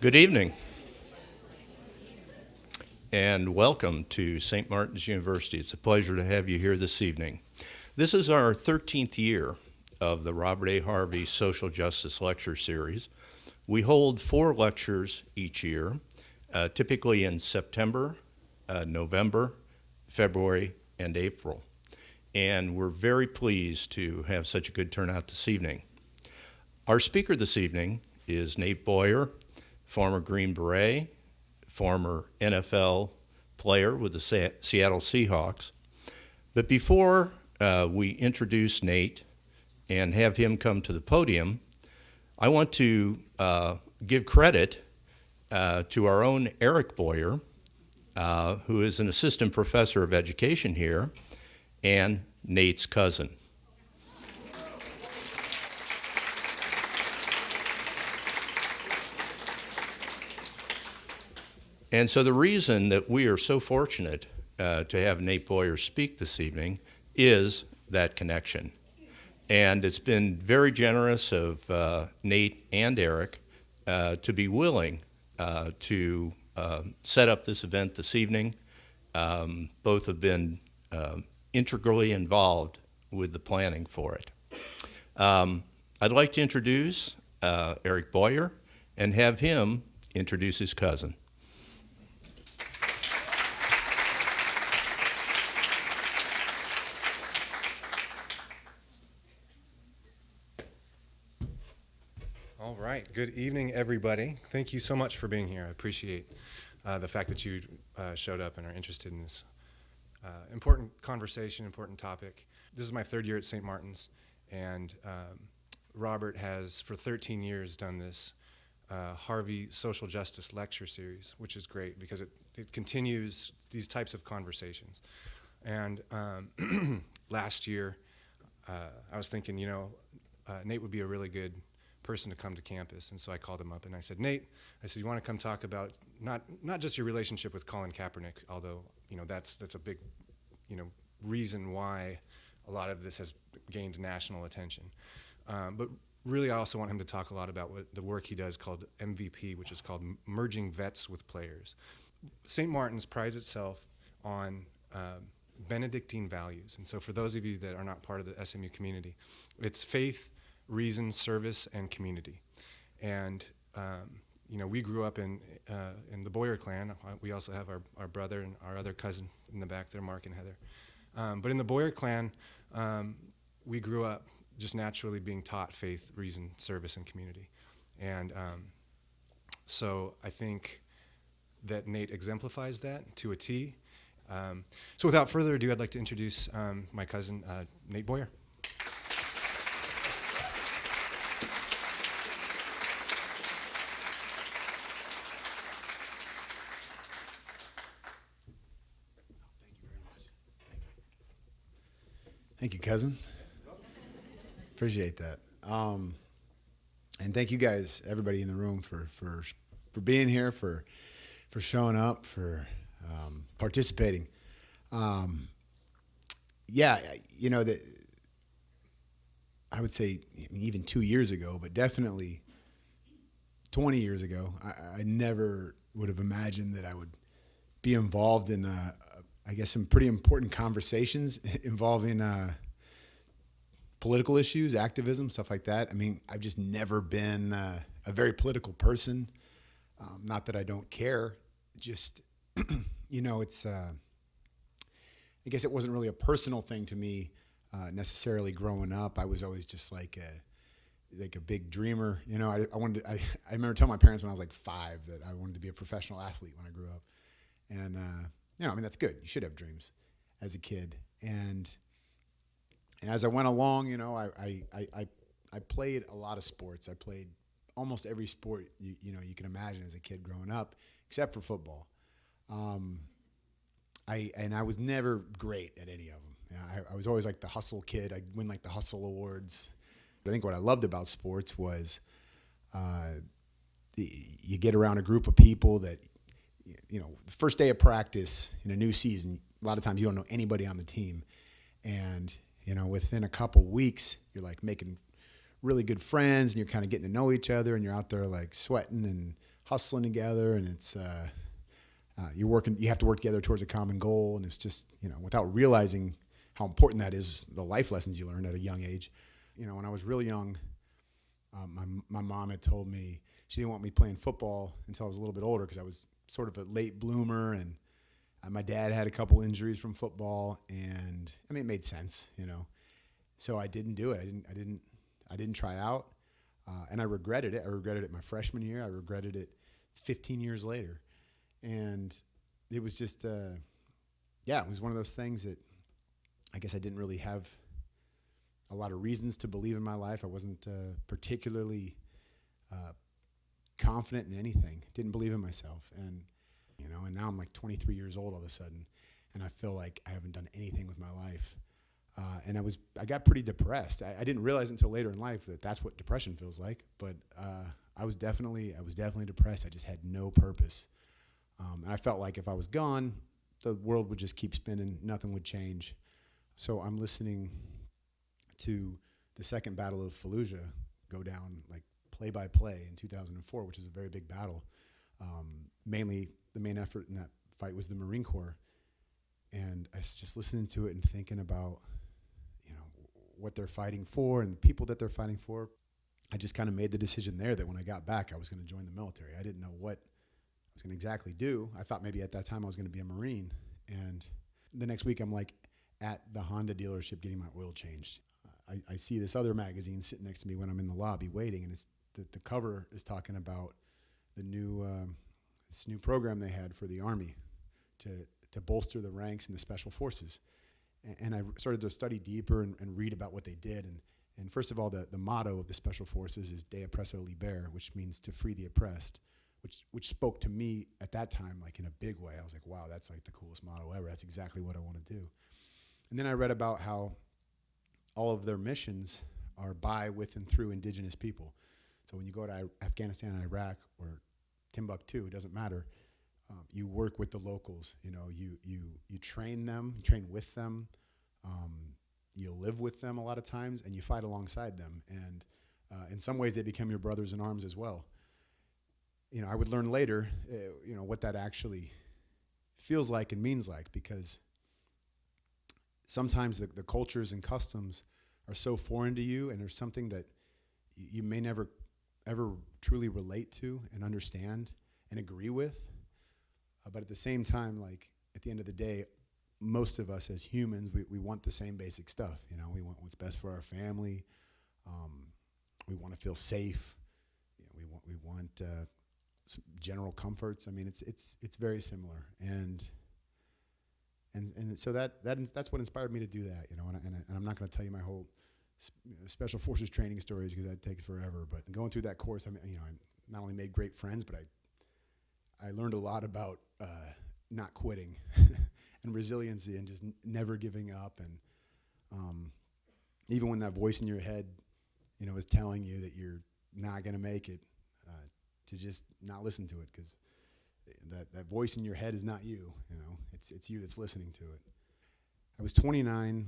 Good evening, and welcome to St. Martin's University. It's a pleasure to have you here this evening. This is our 13th year of the Robert A. Harvie Social Justice Lecture Series. We hold 4 lectures each year, typically in September, November, February, and April. And we're very pleased to have such a good turnout this evening. Our speaker this evening is Nate Boyer, former Green Beret, former NFL player with the Seattle Seahawks. But before we introduce Nate and have him come to the podium, I want to give credit to our own Eric Boyer, who is an assistant professor of education here, and Nate's cousin. And so the reason that we are so fortunate to have Nate Boyer speak this evening is that connection. And it's been very generous of Nate and Eric to be willing to set up this event this evening. Both have been integrally involved with the planning for it. I'd like to introduce Eric Boyer and have him introduce his cousin. All right. Good evening, everybody. Thank you so much for being here. I appreciate the fact that you showed up and are interested in this important conversation, important topic. This is my 3rd year at St. Martin's, and Robert has, for 13 years, done this Harvie Social Justice Lecture Series, which is great because it continues these types of conversations. And last year, I was thinking, Nate would be a really good person to come to campus, and so I called him up and I said, Nate, I said, you want to come talk about not just your relationship with Colin Kaepernick, although that's a big reason why a lot of this has gained national attention, but really I also want him to talk a lot about the work he does called MVP, which is called merging vets with players. St. Martin's prides itself on Benedictine values, and so for those of you that are not part of the SMU community, it's faith, reason, service, and community. And we grew up in the Boyer clan. We also have our brother and our other cousin in the back there, Mark and Heather. But in the Boyer clan, we grew up just naturally being taught faith, reason, service, and community. And so I think that Nate exemplifies that to a T. So without further ado, I'd like to introduce my cousin, Nate Boyer. Thank you, cousin. Appreciate that. And thank you guys, everybody in the room, for being here, for showing up, for participating. That I would say even 2 years ago, but definitely 20 years ago, I never would have imagined that I would be involved in some pretty important conversations involving political issues, activism, stuff like that. I mean, I've just never been a very political person. Not that I don't care. Just, it's, I guess it wasn't really a personal thing to me necessarily growing up. I was always just like a big dreamer. I remember telling my parents when I was like 5 that I wanted to be a professional athlete when I grew up. And, that's good. You should have dreams as a kid. And as I went along, I played a lot of sports. I played almost every sport you can imagine as a kid growing up, except for football. I was never great at any of them. I was always like the hustle kid. I'd win like the hustle awards. I think what I loved about sports was you get around a group of people that, the first day of practice in a new season, a lot of times you don't know anybody on the team. And, within a couple weeks, you're like making really good friends and you're kind of getting to know each other and you're out there like sweating and hustling together, and it's you have to work together towards a common goal, and it's just, without realizing how important that is, the life lessons you learn at a young age. When I was real young, my mom had told me she didn't want me playing football until I was a little bit older because I was sort of a late bloomer, and my dad had a couple injuries from football, and it made sense, So I didn't do it. I didn't try out, and I regretted it. I regretted it my freshman year. I regretted it 15 years later, and it was just, it was one of those things that I guess I didn't really have a lot of reasons to believe in my life. I wasn't particularly confident in anything. Didn't believe in myself, and now I'm like 23 years old all of a sudden, and I feel like I haven't done anything with my life. And I got pretty depressed. I didn't realize until later in life that that's what depression feels like. But I was definitely depressed. I just had no purpose, and I felt like if I was gone, the world would just keep spinning. Nothing would change. So I'm listening to the Second Battle of Fallujah go down like play by play in 2004, which is a very big battle. Mainly, the main effort in that fight was the Marine Corps, and I was just listening to it and thinking about what they're fighting for and people that they're fighting for. I just kind of made the decision there that when I got back, I was going to join the military. I didn't know what I was going to exactly do. I thought maybe at that time I was going to be a Marine. And the next week I'm like at the Honda dealership getting my oil changed. I see this other magazine sitting next to me when I'm in the lobby waiting, and it's the cover is talking about the new this new program they had for the Army to bolster the ranks in the Special Forces. And I started to study deeper and read about what they did. And first of all, the motto of the Special Forces is De Oppresso Liber, which means to free the oppressed, which spoke to me at that time like in a big way. I was like, wow, that's like the coolest motto ever. That's exactly what I want to do. And then I read about how all of their missions are by, with, and through indigenous people. So when you go to Afghanistan and Iraq or Timbuktu, it doesn't matter. You work with the locals. You train them, you train with them. You live with them a lot of times, and you fight alongside them. And in some ways, they become your brothers in arms as well. I would learn later, what that actually feels like and means like, because sometimes the cultures and customs are so foreign to you, and there's something that you may never ever truly relate to and understand and agree with. But at the same time, like at the end of the day, most of us as humans, we want the same basic stuff. We want what's best for our family. We want to feel safe. We want some general comforts. It's very similar, and so that's what inspired me to do that. And I'm not going to tell you my whole Special Forces training stories because that takes forever. But going through that course, I not only made great friends, but I learned a lot about not quitting and resiliency and just never giving up. And even when that voice in your head, is telling you that you're not going to make it, to just not listen to it, because that voice in your head is not you. It's you that's listening to it. I was 29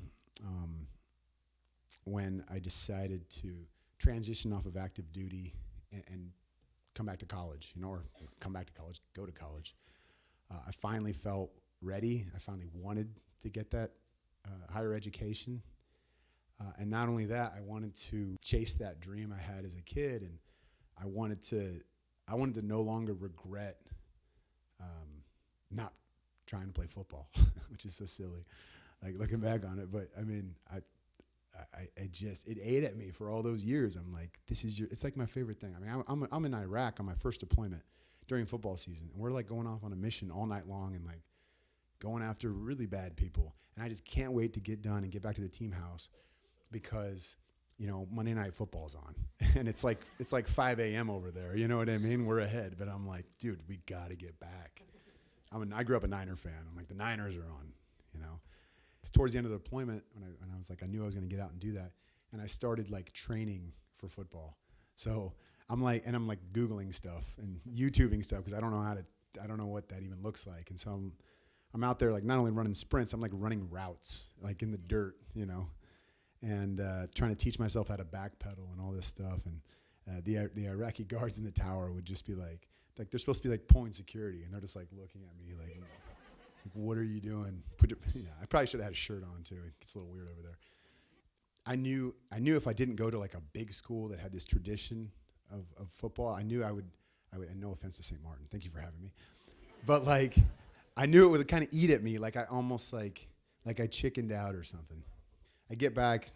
when I decided to transition off of active duty and come back to college, or come back to college, go to college. I finally felt ready. I finally wanted to get that higher education. And not only that, I wanted to chase that dream I had as a kid, and I wanted to no longer regret not trying to play football, which is so silly, like looking back on it. But it ate at me for all those years. I'm like, it's like my favorite thing. I'm in Iraq on my first deployment during football season, and we're like going off on a mission all night long and like going after really bad people. And I just can't wait to get done and get back to the team house because, Monday Night Football's on, and it's like 5 a.m. over there. You know what I mean? We're ahead, but I'm like, dude, we got to get back. I grew up a Niner fan. I'm like, the Niners are on, It's towards the end of the deployment when I was like, I knew I was going to get out and do that. And I started like training for football. So I'm like Googling stuff and YouTubing stuff because I don't know what that even looks like. And so I'm out there like not only running sprints, I'm like running routes like in the dirt, and trying to teach myself how to backpedal and all this stuff. And the Iraqi guards in the tower would just be like, like they're supposed to be like pulling security, and they're just like looking at me like what are you doing? I probably should have had a shirt on too. It gets a little weird over there. I knew if I didn't go to like a big school that had this tradition of football, I knew I would, and no offense to St. Martin, thank you for having me, but like I knew it would kind of eat at me. Like I almost like I chickened out or something. I get back,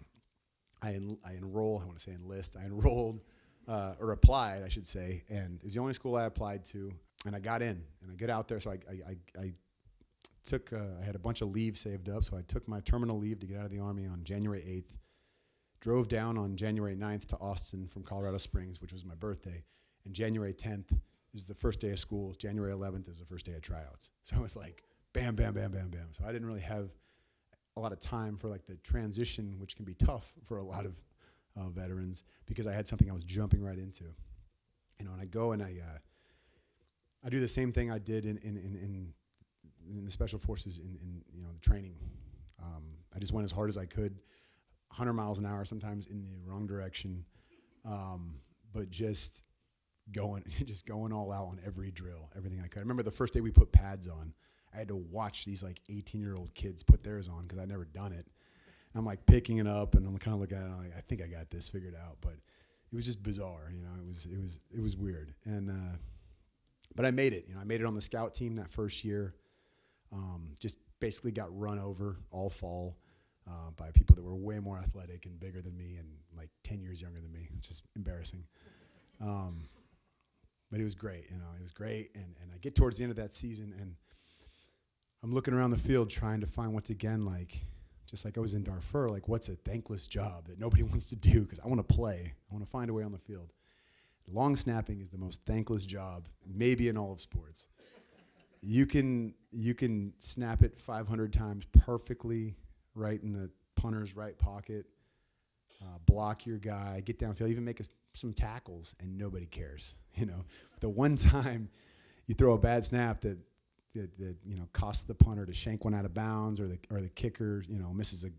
I enroll. I want to say enlist. I enrolled or applied, I should say, and it was the only school I applied to, and I got in, and I get out there. So I took I had a bunch of leave saved up, so I took my terminal leave to get out of the Army on January 8th. Drove down on January 9th to Austin from Colorado Springs, which was my birthday. And January 10th is the first day of school. January 11th is the first day of tryouts. So it was like bam, bam, bam, bam, bam. So I didn't really have a lot of time for like the transition, which can be tough for a lot of veterans, because I had something I was jumping right into. And I go and I do the same thing I did in the special forces in the training. I just went as hard as I could. 100 miles an hour, sometimes in the wrong direction, but just going all out on every drill, everything I could. I remember the first day we put pads on, I had to watch these like 18-year-old kids put theirs on because I'd never done it. And I'm like picking it up, and I'm kind of looking at it, and I'm like, I think I got this figured out, but it was just bizarre, It was weird, and but I made it. I made it on the scout team that first year. Just basically got run over all fall. By people that were way more athletic and bigger than me and like 10 years younger than me, which is embarrassing. But it was great, it was great. And I get towards the end of that season, and I'm looking around the field trying to find, once again, like, just like I was in Darfur, like what's a thankless job that nobody wants to do, because I want to play. I want to find a way on the field. Long snapping is the most thankless job maybe in all of sports. You can snap it 500 times perfectly, right in the punter's right pocket, block your guy, get downfield, even make some tackles, and nobody cares. The one time you throw a bad snap that costs the punter to shank one out of bounds, or the kicker misses a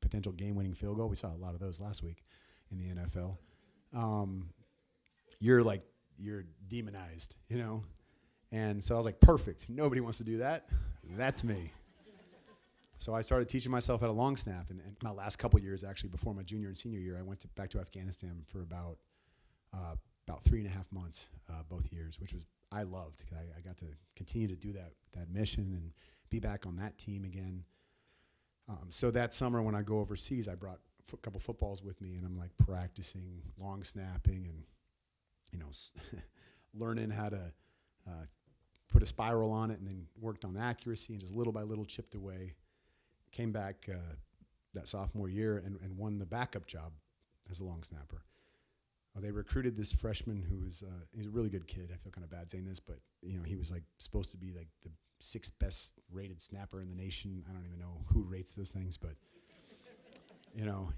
potential game-winning field goal. We saw a lot of those last week in the NFL. You're demonized, And so I was like, perfect. Nobody wants to do that. That's me. So I started teaching myself how to long snap, and my last couple years, actually, before my junior and senior year, I went back to Afghanistan for about 3.5 months, both years, which I loved, because I got to continue to do that mission and be back on that team again. So that summer when I go overseas, I brought a couple footballs with me, and I'm like practicing long snapping and learning how to put a spiral on it, and then worked on accuracy and just little by little chipped away. Came back that sophomore year and won the backup job as a long snapper. They recruited this freshman who was he's a really good kid. I feel kind of bad saying this, but he was like supposed to be like the 6th best rated snapper in the nation. I don't even know who rates those things, but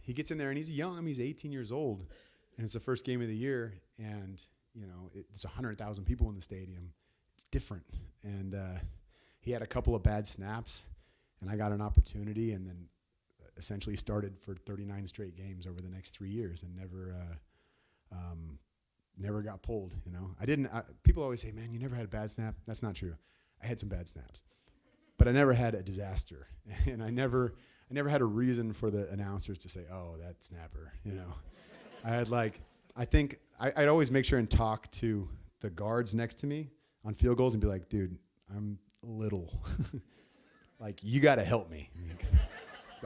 he gets in there, and he's young. He's 18 years old, and it's the first game of the year, and it's 100,000 people in the stadium. It's different, and he had a couple of bad snaps. And I got an opportunity, and then essentially started for 39 straight games over the next 3 years, and never got pulled. I didn't. People always say, "Man, you never had a bad snap." That's not true. I had some bad snaps, but I never had a disaster, and I never had a reason for the announcers to say, "Oh, that snapper." I had I'd always make sure and talk to the guards next to me on field goals and be like, "Dude, I'm little." Like, you got to help me, because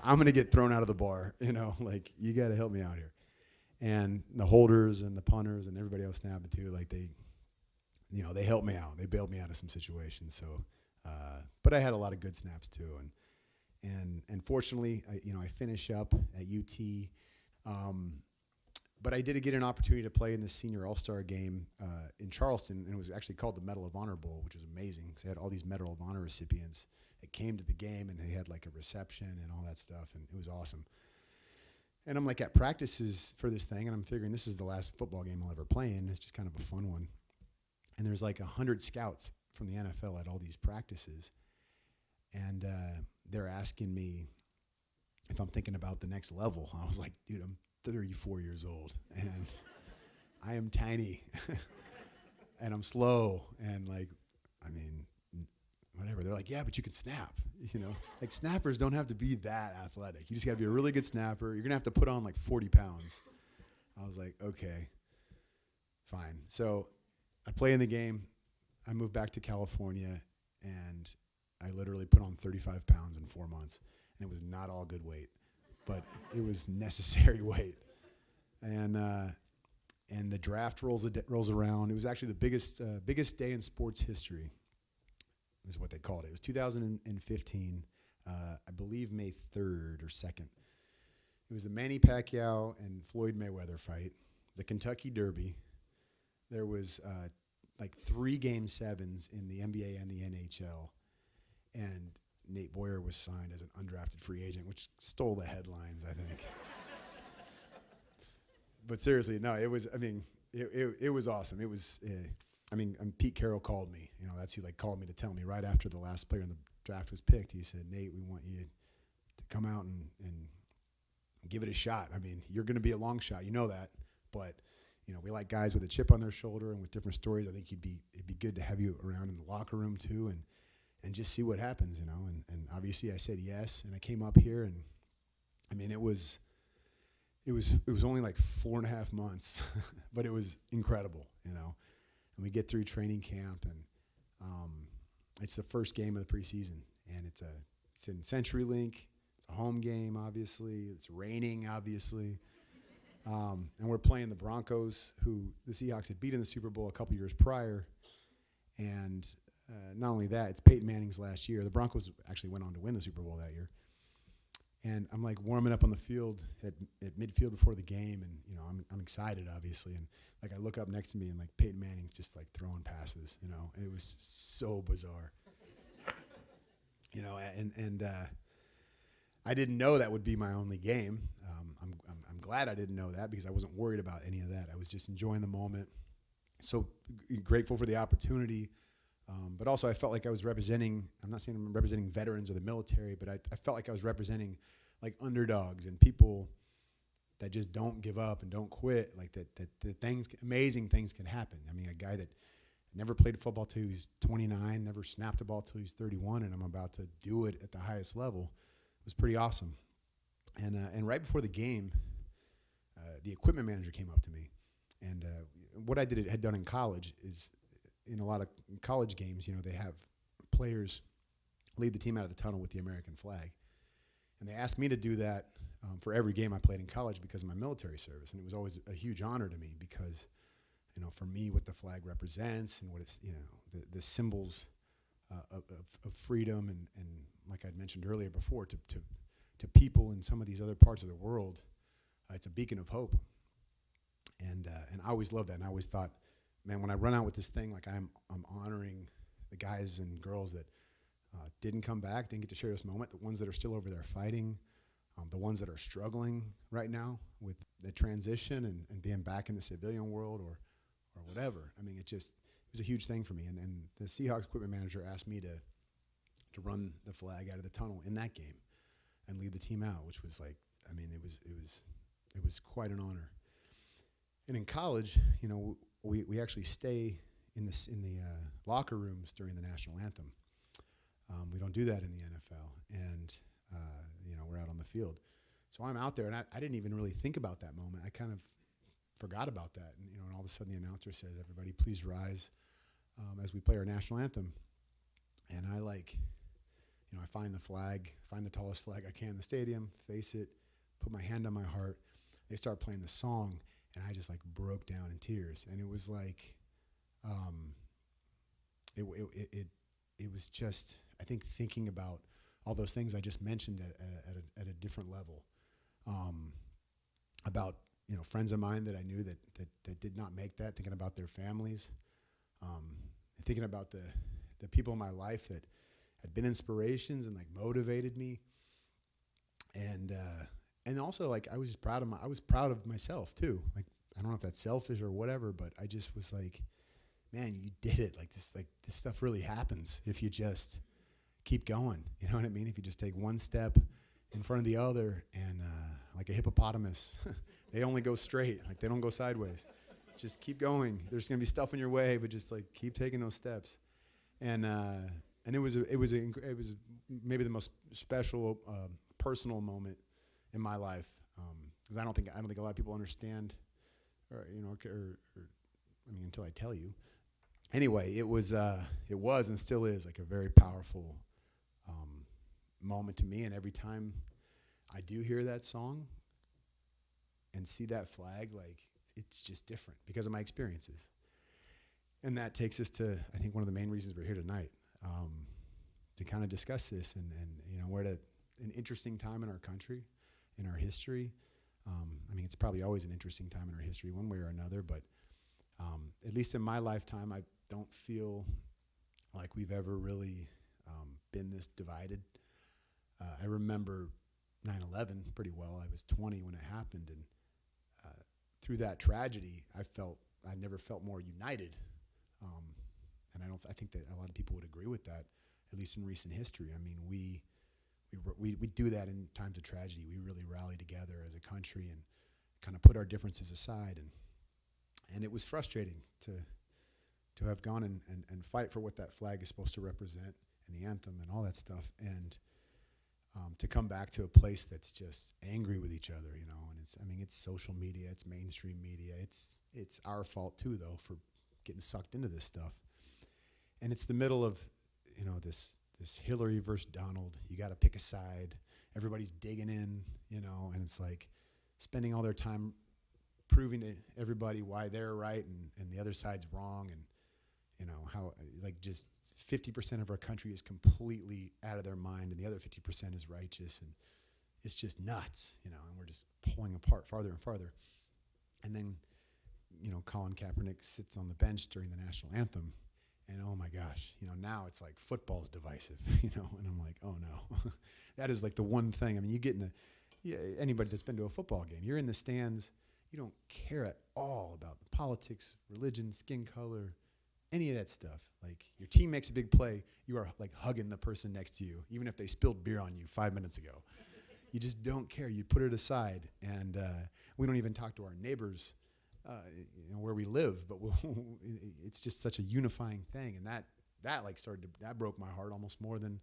I'm going to get thrown out of the bar, you got to help me out here. And the holders and the punters and everybody else snapping too, like they helped me out. They bailed me out of some situations. So, but I had a lot of good snaps too. And fortunately, I finish up at UT. But I did get an opportunity to play in the senior all-star game in Charleston, and it was actually called the Medal of Honor Bowl, which was amazing, because they had all these Medal of Honor recipients that came to the game, and they had like a reception and all that stuff, and it was awesome. And I'm like at practices for this thing, and I'm figuring this is the last football game I'll ever play in. It's just kind of a fun one. And there's like 100 scouts from the NFL at all these practices, and they're asking me if I'm thinking about the next level. I was like, dude, I'm 34 years old, and I am tiny. and I'm slow, and whatever. They're like, yeah, but you can snap, Like snappers don't have to be that athletic. You just got to be a really good snapper. You're gonna have to put on like 40 pounds. I was like, okay, fine. So I play in the game. I moved back to California, and I literally put on 35 pounds in 4 months, and it was not all good weight, but it was necessary weight. And the draft rolls around. It was actually the biggest day in sports history, is what they called it. It was 2015, I believe May 3rd or 2nd. It was the Manny Pacquiao and Floyd Mayweather fight, the Kentucky Derby. There was like 3 Game 7s in the NBA and the NHL, and Nate Boyer was signed as an undrafted free agent, which stole the headlines, I think. But seriously, no, it was. I mean, it was awesome. It was. Pete Carroll called me. That's who called me to tell me right after the last player in the draft was picked. He said, "Nate, we want you to come out and give it a shot. I mean, you're going to be a long shot. You know that, but." We like guys with a chip on their shoulder and with different stories. I think it'd be good to have you around in the locker room too, and just see what happens, And obviously I said yes, and I came up here, and I mean it was only like 4.5 months, but it was incredible, And we get through training camp, and it's the first game of the preseason, and it's in CenturyLink. It's a home game, obviously. It's raining, obviously. And we're playing the Broncos, who the Seahawks had beat in the Super Bowl a couple years prior. And not only that, it's Peyton Manning's last year. The Broncos actually went on to win the Super Bowl that year. And I'm warming up on the field at midfield before the game, and I'm excited, obviously. And I look up next to me, and Peyton Manning's just throwing passes, and it was so bizarre. And I didn't know that would be my only game. I'm glad I didn't know that, because I wasn't worried about any of that. I was just enjoying the moment. So grateful for the opportunity. But also I felt like I was representing, I'm not saying I'm representing veterans or the military, but I felt like I was representing underdogs and people that just don't give up and don't quit. Amazing things can happen. I mean, a guy that never played football till he was 29, never snapped a ball till he was 31, and I'm about to do it at the highest level. It was pretty awesome. And right before the game, the equipment manager came up to me, and what I had done in college is, in a lot of college games, they have players lead the team out of the tunnel with the American flag, and they asked me to do that for every game I played in college because of my military service, and it was always a huge honor to me because, for me, what the flag represents and what it's, the symbols of freedom and like I'd mentioned earlier before, to people in some of these other parts of the world, it's a beacon of hope. And I always loved that, and I always thought, man, when I run out with this thing, I'm honoring the guys and girls that didn't come back, didn't get to share this moment, the ones that are still over there fighting, the ones that are struggling right now with the transition and being back in the civilian world or whatever. I mean, it was a huge thing for me. And the Seahawks equipment manager asked me to run the flag out of the tunnel in that game and lead the team out, which was it was quite an honor. And in college, we actually stay in the locker rooms during the national anthem. We don't do that in the NFL, and we're out on the field. So I'm out there, and I didn't even really think about that moment. I kind of forgot about that, and all of a sudden the announcer says, "Everybody, please rise as we play our national anthem." And I find the flag, find the tallest flag I can in the stadium, face it, put my hand on my heart. They start playing the song, and I just broke down in tears. And it was it was just, I think, thinking about all those things I just mentioned at a different level, about friends of mine that I knew that did not make that, thinking about their families, thinking about the people in my life that had been inspirations and motivated me, and also I was just proud of myself too. I don't know if that's selfish or whatever, but I just was man, you did it. This stuff really happens if you just keep going. You know what I mean? If you just take one step in front of the other, and like a hippopotamus, they only go straight. They don't go sideways. just keep going. There's going to be stuff in your way, but just like keep taking those steps. And it was maybe the most special personal moment in my life, because I don't think a lot of people understand, or until I tell you. Anyway, it was and still is like a very powerful moment to me. And every time I do hear that song and see that flag, like, it's just different because of my experiences. And that takes us to, I think, one of the main reasons we're here tonight, to kind of discuss this. And we're at an interesting time in our country, in our history. It's probably always an interesting time in our history, one way or another, but at least in my lifetime, I don't feel like we've ever really been this divided. I remember 9/11 pretty well. I was 20 when it happened, and through that tragedy, I never felt more united. And I think that a lot of people would agree with that, at least in recent history. I mean, we do that in times of tragedy. We really rally together as a country and kind of put our differences aside. And it was frustrating to have gone and fight for what that flag is supposed to represent, and the anthem and all that stuff, and to come back to a place that's just angry with each other, and it's social media, it's mainstream media, it's our fault too, though, for getting sucked into this stuff. And it's the middle of, this Hillary versus Donald. You got to pick a side. Everybody's digging in, and it's like spending all their time proving to everybody why they're right and the other side's wrong, and how like just 50% of our country is completely out of their mind and the other 50% is righteous, and it's just nuts, and we're just pulling apart farther and farther. And then, Colin Kaepernick sits on the bench during the national anthem, and oh my gosh, now it's like football's divisive, and I'm like, oh no, that is like the one thing. You get anybody that's been to a football game, you're in the stands, you don't care at all about the politics, religion, skin color, any of that stuff. Like, your team makes a big play, you are like hugging the person next to you, even if they spilled beer on you 5 minutes ago. You just don't care. You put it aside, and we don't even talk to our neighbors, where we live. But it's just such a unifying thing, and that broke my heart almost more than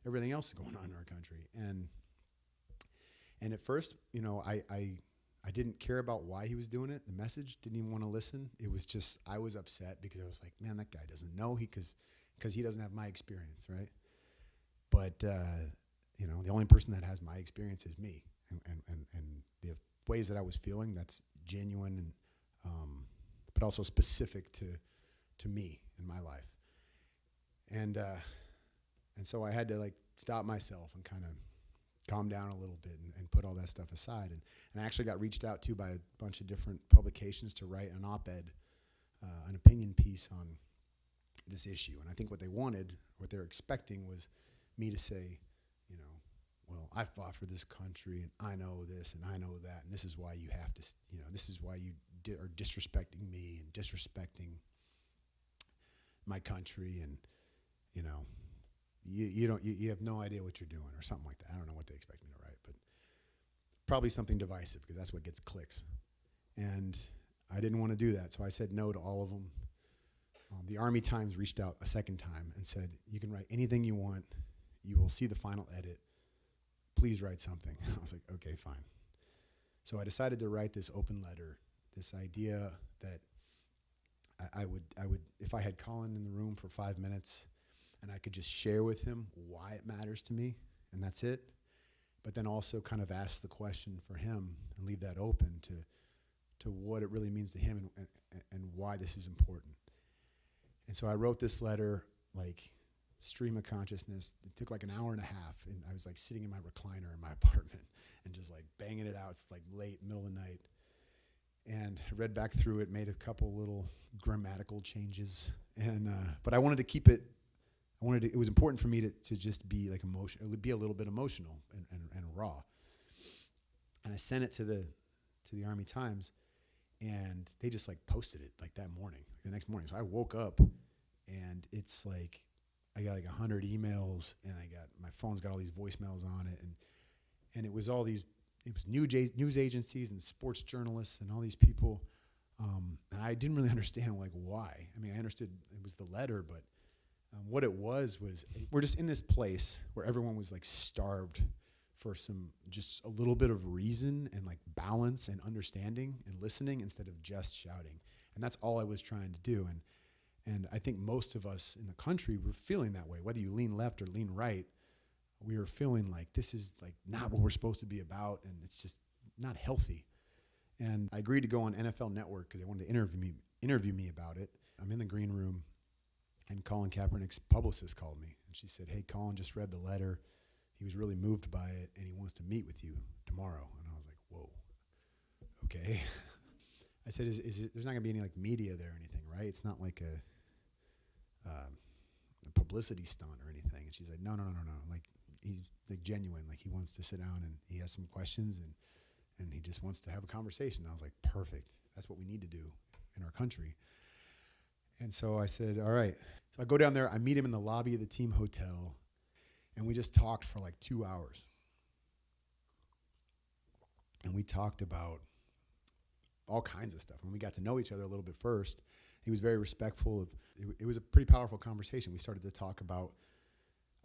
everything else going on in our country. And at first, I didn't care about why he was doing it. The message, didn't even want to listen. It was just, I was upset because I was like, man, that guy doesn't know, because he doesn't have my experience, right? But the only person that has my experience is me, and the ways that I was feeling, that's genuine, and but also specific to me in my life. And so I had to like stop myself and kind of calm down a little bit and put all that stuff aside. And I actually got reached out to by a bunch of different publications to write an op-ed, an opinion piece on this issue. And I think what they were expecting was me to say, well, I fought for this country, and I know this, and I know that, and this is why you have to, this is why you are disrespecting me and disrespecting my country, and, you have no idea what you're doing, or something like that. I don't know what they expect me to write, but probably something divisive, because that's what gets clicks. And I didn't want to do that, so I said no to all of them. The Army Times reached out a second time and said, you can write anything you want. You will see the final edit. Please write something. I was like, okay, fine. So I decided to write this open letter, this idea that I would, if I had Colin in the room for 5 minutes, and I could just share with him why it matters to me, and that's it. But then also kind of ask the question for him and leave that open to what it really means to him, and why this is important. And so I wrote this letter, like, stream of consciousness. It took like an hour and a half, and I was like sitting in my recliner in my apartment and just like banging it out. It's like late, middle of the night. And I read back through it, made a couple little grammatical changes, and but I wanted to keep it. It was important for me to just be like emotional. It would be a little bit emotional and raw. And I sent it to the Army Times, and they just like posted it like that morning, the next morning. So I woke up, and it's like I got like 100 emails, and my phone's got all these voicemails on it, and it was news agencies and sports journalists and all these people, and I didn't really understand like why. I mean, I understood it was the letter, but what it was we're just in this place where everyone was like starved for just a little bit of reason and like balance and understanding and listening instead of just shouting. And that's all I was trying to do. And I think most of us in the country were feeling that way. Whether you lean left or lean right, we were feeling like this is like not what we're supposed to be about, and it's just not healthy. And I agreed to go on NFL Network because they wanted to interview me about it. I'm in the green room, and Colin Kaepernick's publicist called me, and she said, "Hey, Colin just read the letter. He was really moved by it, and he wants to meet with you tomorrow." And I was like, "Whoa, okay." I said, "Is it? There's not gonna be any like media there or anything, right? It's not like a publicity stunt or anything." And she's like, "No. Like he's like genuine. Like he wants to sit down and he has some questions and he just wants to have a conversation." And I was like, "Perfect. That's what we need to do in our country." And so I said, "All right." So I go down there. I meet him in the lobby of the team hotel, and we just talked for like 2 hours. And we talked about all kinds of stuff. And we got to know each other a little bit first. He was very respectful of it was a pretty powerful conversation. We started to talk about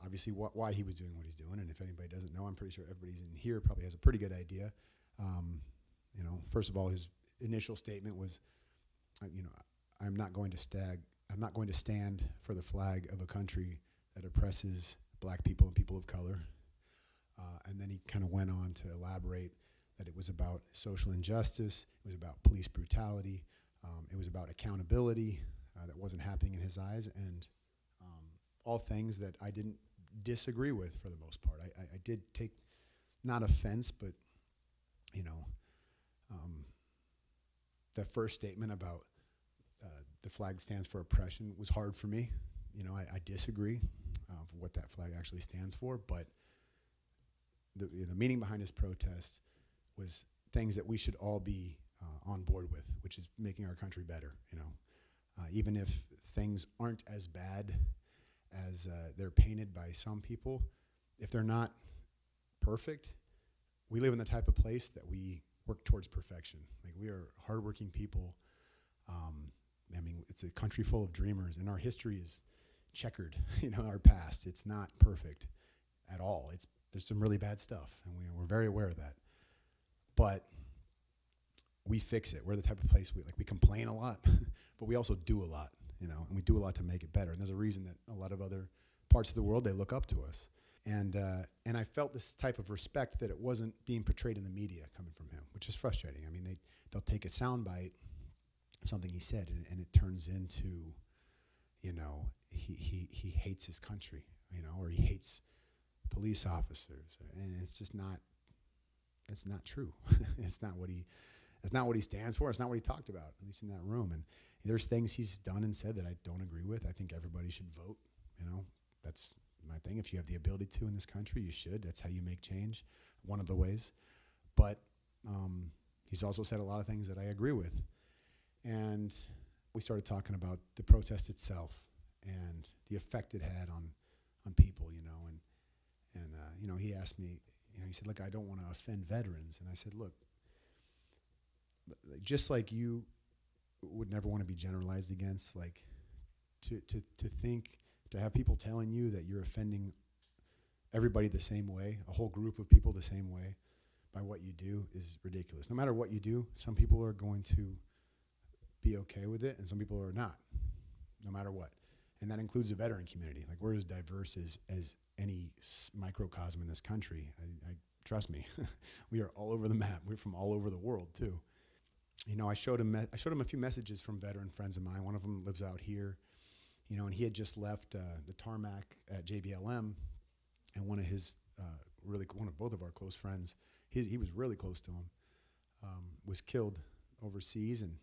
obviously why he was doing what he's doing. And if anybody doesn't know, I'm pretty sure everybody's in here probably has a pretty good idea. First of all, his initial statement was, I'm not going to stand for the flag of a country that oppresses black people and people of color. And then he kind of went on to elaborate that it was about social injustice, it was about police brutality, it was about accountability that wasn't happening in his eyes, and all things that I didn't disagree with for the most part. I did take, not offense, but, the first statement about the flag stands for oppression was hard for me. I disagree for what that flag actually stands for, but the meaning behind his protest was things that we should all be on board with, which is making our country better. Even if things aren't as bad as they're painted by some people, if they're not perfect, we live in the type of place that we work towards perfection. Like, we are hardworking people. It's a country full of dreamers, and our history is checkered. Our past, it's not perfect at all. There's some really bad stuff, and we're very aware of that. But we fix it. We're the type of place we complain a lot, but we also do a lot, and we do a lot to make it better. And there's a reason that a lot of other parts of the world, they look up to us. And I felt this type of respect that it wasn't being portrayed in the media coming from him, which is frustrating. They'll take a soundbite of something he said, and it turns into, he hates his country, or he hates police officers, and it's just not. It's not true. It's not what he stands for. It's not what he talked about, at least in that room. And there's things he's done and said that I don't agree with. I think everybody should vote. That's my thing. If you have the ability to in this country, you should. That's how you make change, one of the ways. But he's also said a lot of things that I agree with. And we started talking about the protest itself and the effect it had on people, and he asked me, he said, "Look, I don't want to offend veterans." And I said, "Look, just like you would never want to be generalized against, like to have people telling you that you're offending everybody the same way, a whole group of people the same way by what you do is ridiculous. No matter what you do, some people are going to be okay with it and some people are not, no matter what. And that includes the veteran community. Like, we're as diverse as any microcosm in this country. I trust me, we are all over the map. We're from all over the world too. I showed him a few messages from veteran friends of mine. One of them lives out here, and he had just left the tarmac at JBLM, and one of both of our close friends, he was really close to him, was killed overseas, and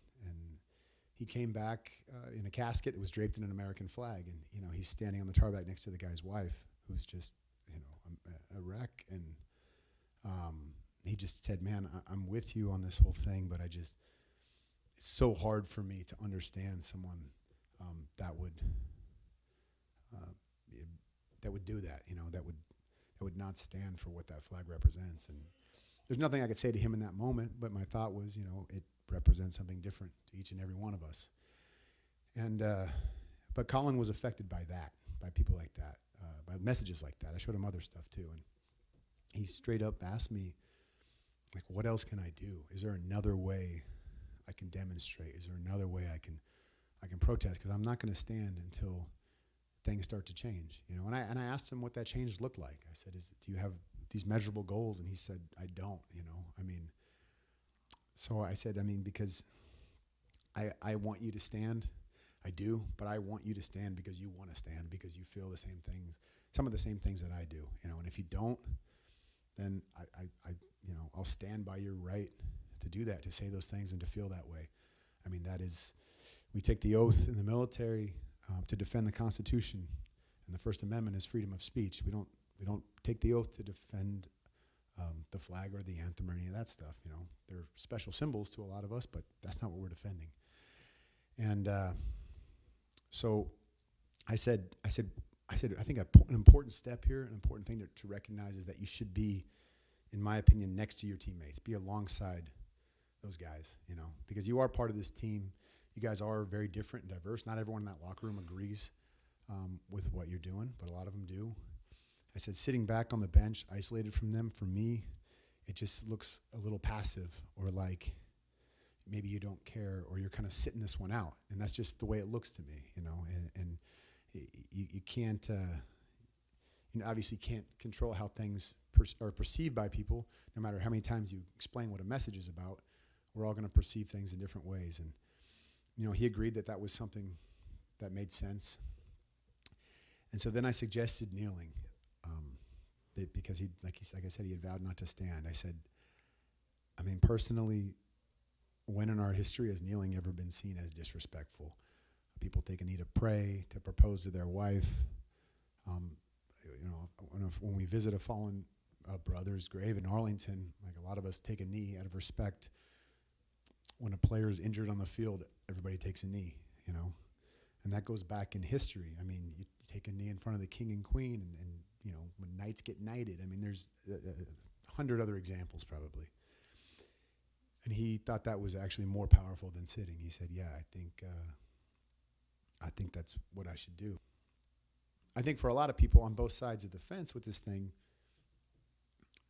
he came back in a casket that was draped in an American flag, and he's standing on the tarmac next to the guy's wife, who's just a wreck, and he just said, "Man, I'm with you on this whole thing, but it's so hard for me to understand someone that would do that, that would not stand for what that flag represents." And there's nothing I could say to him in that moment, but my thought was, represents something different to each and every one of us. And but Colin was affected by that, by people like that, by messages like that. I showed him other stuff too, and he straight up asked me, like, what else can I do? Is there another way I can demonstrate? Is there another way I can protest? Because I'm not going to stand until things start to change, you know. And I asked him what that change looked like. I said, do you have these measurable goals? And he said, I don't, you know. I mean, so I said, because I want you to stand. I do, but I want you to stand because you want to stand, because you feel the same things, some of the same things that I do, you know. And if you don't, then I you know, I'll stand by your right to do that, to say those things and to feel that way. I mean, that is, we take the oath in the military to defend the Constitution, and the First Amendment is freedom of speech. We don't take the oath to defend the flag or the anthem or any of that stuff. You know, they're special symbols to a lot of us, but that's not what we're defending. And so I said, I think an important step here, an important thing to recognize is that you should be, in my opinion, next to your teammates. Be alongside those guys, you know, because you are part of this team. You guys are very different and diverse. Not everyone in that locker room agrees with what you're doing, but a lot of them do. I said, sitting back on the bench, isolated from them, for me, it just looks a little passive, or like maybe you don't care, or you're kind of sitting this one out. And that's just the way it looks to me, you know. And you can't, you know, obviously can't control how things are perceived by people. No matter how many times you explain what a message is about, we're all going to perceive things in different ways. And, you know, he agreed that that was something that made sense. And so then I suggested kneeling, because like I said, he had vowed not to stand. I said, personally, when in our history has kneeling ever been seen as disrespectful? People take a knee to pray, to propose to their wife. You know, when we visit a fallen brother's grave in Arlington, like, a lot of us take a knee out of respect. When a player is injured on the field, everybody takes a knee, you know, and that goes back in history. I mean, you take a knee in front of the king and queen, and you know, when knights get knighted. I mean, there's 100 other examples probably. And he thought that was actually more powerful than sitting. He said, "Yeah, I think that's what I should do." I think for a lot of people on both sides of the fence with this thing,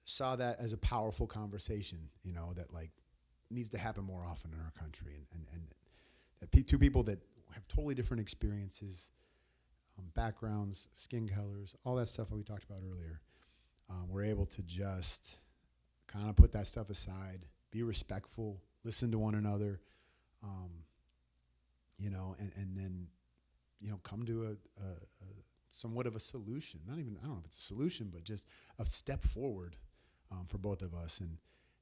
saw that as a powerful conversation, you know, that like needs to happen more often in our country, and that two people that have totally different experiences, backgrounds, skin colors, all that stuff that we talked about earlier, we're able to just kind of put that stuff aside, be respectful, listen to one another, you know, and then, you know, come to a somewhat of a solution. Not even, I don't know if it's a solution, but just a step forward for both of us.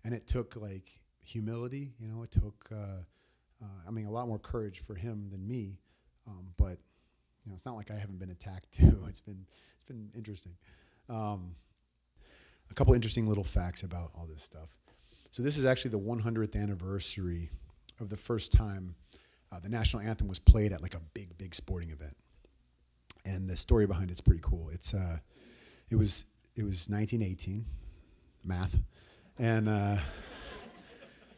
And it took like humility, you know, it took, a lot more courage for him than me, but you know, it's not like I haven't been attacked too. It's been interesting. A couple interesting little facts about all this stuff. So this is actually the 100th anniversary of the first time the national anthem was played at like a big sporting event. And the story behind it's pretty cool. It was 1918, math, and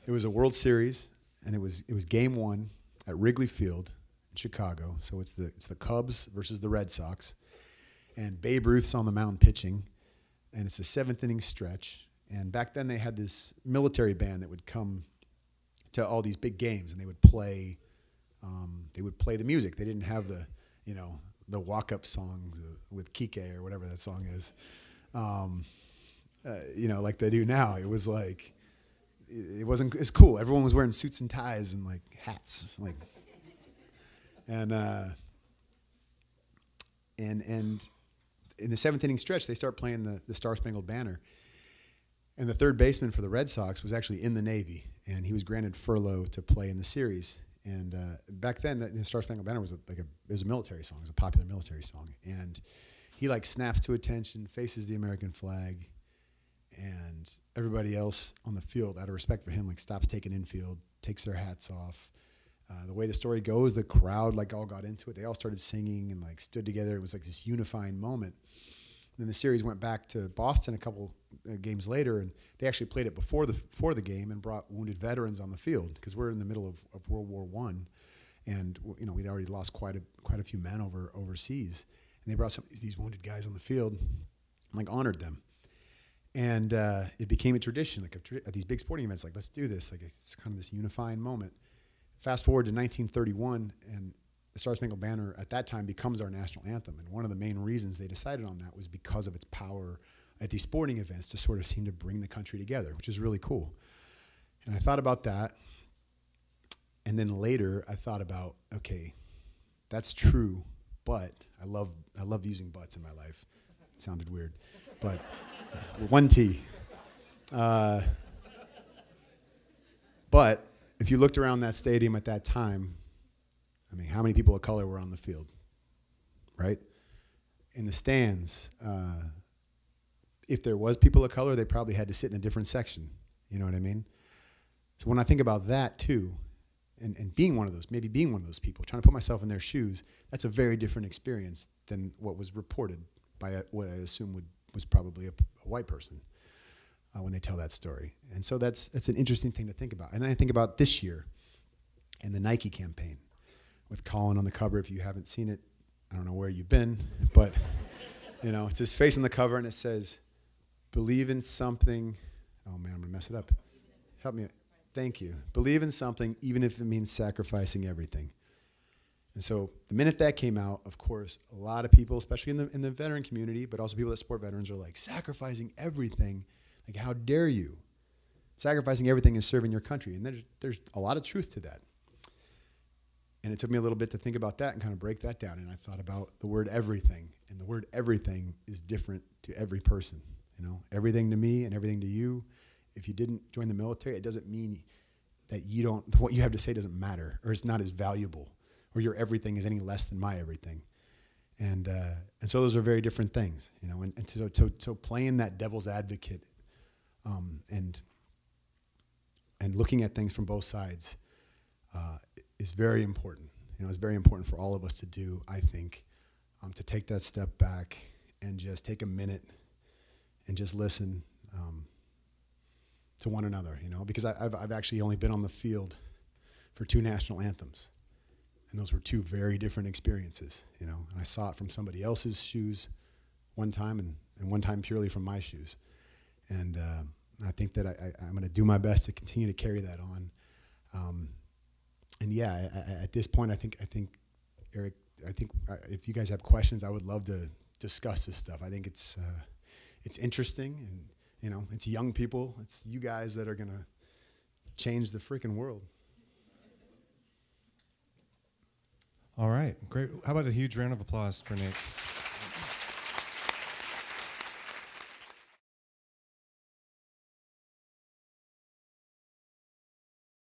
it was a World Series, and it was Game 1 at Wrigley Field in Chicago. So it's the Cubs versus the Red Sox, and Babe Ruth's on the mound pitching, and it's a 7th inning stretch. And back then they had this military band that would come to all these big games, and they would play the music. They didn't have the, you know, the walk-up songs with Kike or whatever that song is, you know, like they do now. It was like, it wasn't as cool. Everyone was wearing suits and ties and like hats, like, and in the 7th inning stretch, they start playing the Star Spangled Banner. And the third baseman for the Red Sox was actually in the Navy, and he was granted furlough to play in the series. And back then, the Star Spangled Banner was it was a military song. It was a popular military song. And he like snaps to attention, faces the American flag, and everybody else on the field, out of respect for him, like stops taking infield, takes their hats off. The way the story goes, the crowd like all got into it. They all started singing and like stood together. It was like this unifying moment. then the series went back to Boston a couple games later, and they actually played it before the game and brought wounded veterans on the field because we're in the middle of World War I, and we'd already lost quite a few men overseas, and they brought these wounded guys on the field, and honored them, and it became a tradition, at these big sporting events, let's do this, it's kind of this unifying moment. Fast forward to 1931, and the Star Spangled Banner at that time becomes our national anthem. And one of the main reasons they decided on that was because of its power at these sporting events to sort of seem to bring the country together, which is really cool. And I thought about that. And then later I thought about, okay, that's true, but I love using buts in my life. It sounded weird, but one T. But if you looked around that stadium at that time, how many people of color were on the field, right? In the stands, if there was people of color, they probably had to sit in a different section. You know what I mean? So when I think about that too, and being one of those people, trying to put myself in their shoes, that's a very different experience than what was reported by what I assume was probably a white person when they tell that story. And so that's an interesting thing to think about. And I think about this year and the Nike campaign with Colin on the cover. If you haven't seen it, I don't know where you've been, but it's his face on the cover, and it says, "Believe in something." Oh man, I'm gonna mess it up. Help me. Thank you. Believe in something, even if it means sacrificing everything. And so the minute that came out, of course, a lot of people, especially in the veteran community, but also people that support veterans, are like, sacrificing everything. How dare you? Sacrificing everything is serving your country, and there's a lot of truth to that. And it took me a little bit to think about that and kind of break that down. And I thought about the word everything. And the word everything is different to every person. Everything to me and everything to you. If you didn't join the military, it doesn't mean that what you have to say doesn't matter, or it's not as valuable, or your everything is any less than my everything. And so those are very different things. And so playing that devil's advocate and looking at things from both sides is very important. It's very important for all of us to do, I think, to take that step back and just take a minute and just listen to one another, because I've actually only been on the field for 2 national anthems, and those were 2 very different experiences, and I saw it from somebody else's shoes one time and one time purely from my shoes. And I think that I'm going to do my best to continue to carry that on. And yeah, at this point, I think Eric, if you guys have questions, I would love to discuss this stuff. I think it's interesting, and it's young people, it's you guys that are gonna change the freaking world. All right, great. How about a huge round of applause for Nate?